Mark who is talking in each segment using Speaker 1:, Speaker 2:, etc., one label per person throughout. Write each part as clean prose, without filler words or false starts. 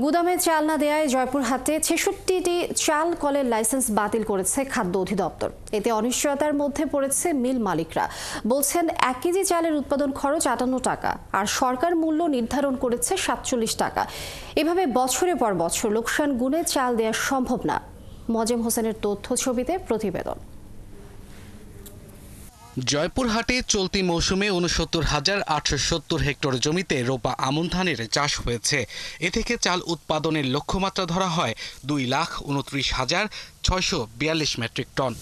Speaker 1: গুদামে চাল না দেয়ায় জয়পুরহাটে ৬৬টি চাল কলের লাইসেন্স বাতিল করেছে খাদ্য অধিদপ্তর। এতে অনিশ্চয়তার মধ্যে পড়েছে মিল মালিকরা। বলছেন ১ কেজি চালের উৎপাদন খরচ ৫৮ টাকা আর সরকার মূল্য নির্ধারণ করেছে ৪৭ টাকা। এভাবে বছরের পর বছর লোকসান গুণে চাল দেওয়া সম্ভব না। মজেম হোসেনের তথ্য ছবিতে প্রতিবেদন।
Speaker 2: জয়পুরহাটে চলতি মৌসুমে ৬৯,৮৭০ হেক্টর জমিতে রোপা আমন ধানের চাষ হয়েছে। এ থেকে চাল উৎপাদনের লক্ষ্যমাত্রা ধরা হয় ২,২৯,৬৪২ মেট্রিক টন।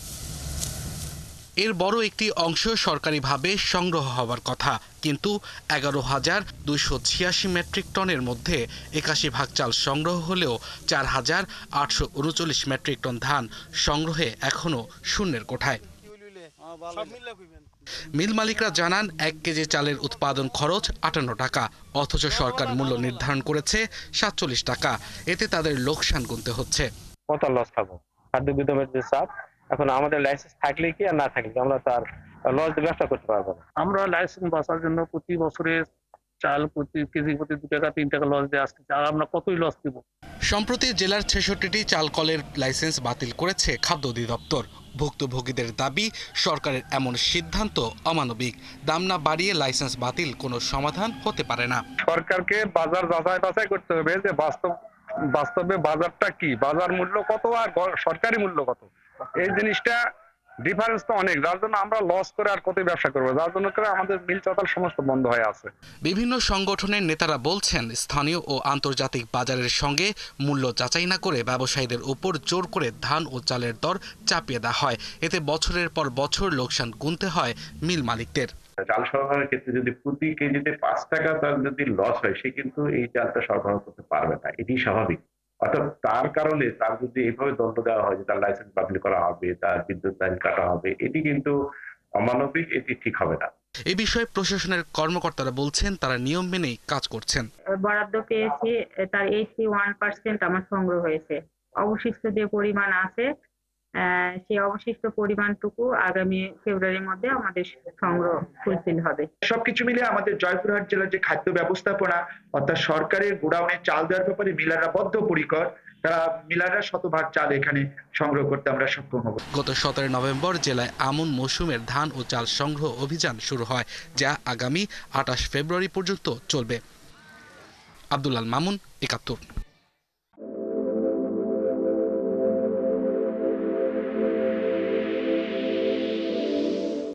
Speaker 2: এর বড় একটি অংশ সরকারিভাবে সংগ্রহ হওয়ার কথা, কিন্তু ১১,২৮৬ মেট্রিক টনের মধ্যে ৮১ ভাগ চাল সংগ্রহ হলেও ৪,৮৩৯ মেট্রিক টন ধান সংগ্রহে এখনও শূন্যের কোঠায়। মিল মালিকরা জানান ১ কেজি চালের উৎপাদন খরচ ৫৮ টাকা, অথচ সরকার মূল্য নির্ধারণ করেছে ৪৭ টাকা। এতে তাদের লোকসান গুনতে হচ্ছে।
Speaker 3: কত লস খাবো? খাদ্য গুদামের যে চাপ, এখন আমাদের লাইসেন্স থাকলে কি আর না থাকলে আমরা তার লস দিয়ে ব্যবসা করতে পারবো না।
Speaker 4: আমরা লাইসেন্স বাঁচার জন্য প্রতি বছরে চাল প্রতি কেজি প্রতি ২ টাকা ৩ টাকা লস দিয়ে আসছে, আর আমরা কতই লস দিব।
Speaker 2: সম্প্রতি জেলার ৬৬টি চাল কলের লাইসেন্স বাতিল করেছে খাদ্য অধিদপ্তর। ভুক্তভোগীদের দাবি, সরকারের এমন সিদ্ধান্ত অমানবিক। দাম না বাড়িয়ে লাইসেন্স বাতিল কোনো সমাধান হতে পারে না।
Speaker 3: সরকারকে বাজার যাচাই বাছাই করতে হবে যে বাস্তবে বাজারটা কি, বাজার মূল্য কত আর সরকারি মূল্য কত, এই জিনিসটা ডিফারেন্স তো অনেক, যার জন্য আমরা লস করে আর কত ব্যবসা করবো, যার জন্য করে আমাদের মিল চলাচল সমস্ত বন্ধ হয়ে আছে।
Speaker 2: বিভিন্ন সংগঠনের নেতারা বলছেন, স্থানীয় ও আন্তর্জাতিক বাজারের সঙ্গে মূল্য যাচাই না করে ব্যবসায়ীদের উপর জোর করে ধান ও চালের দর চাপিয়ে দেওয়া হয়। এতে বছরের পর বছর লোকসান গুনতে হয় মিল মালিকদের।
Speaker 5: চাল সরবরাহের ক্ষেত্রে যদি প্রতি কেজিতে ৫ টাকা তার যদি লস হয়, সে কিন্তু এই চালটা সরবরাহ করতে পারবে না, এটি স্বাভাবিক। অর্থাৎ তার কারণে তার যদি এইভাবে দণ্ড দেওয়া হয় যে তার লাইসেন্স বাতিল করা হবে, তার বিদ্যুৎ লাইন কাটা হবে, এটি কিন্তু অমানবিক, এটি ঠিক হবে না।
Speaker 2: এ বিষয়ে প্রশাসনের কর্মকর্তারা বলছেন, তারা নিয়ম মেনেই কাজ করছেন।
Speaker 6: বরাদ্দ পেয়েছি, তার 81% আমার সংগ্রহ হয়েছে। অবশিষ্ট যে পরিমাণ আছে সেই অবশিষ্ট পরিমাণটুকু আগামী ফেব্রুয়ারির মধ্যে আমাদের সংগ্রহ ফুলফিল হবে।
Speaker 7: সবকিছু মিলে আমাদের জয়পুরহাট জেলার যে খাদ্য ব্যবস্থাপনা অর্থাৎ সরকারের গোডাউনে চাল দেওয়ার ব্যাপারে মিলাররা বদ্ধপরিকর। তারা মিলাররা শতভাগ চাল এখানে সংগ্রহ করতে আমরা সক্ষম হব।
Speaker 2: গত ১৭ নভেম্বর জেলায় আমন মৌসুমের ধান ও চাল সংগ্রহ অভিযান শুরু হয়, যা আগামী ২৮ ফেব্রুয়ারি পর্যন্ত চলবে। আব্দুল আল মামুন, ৭১।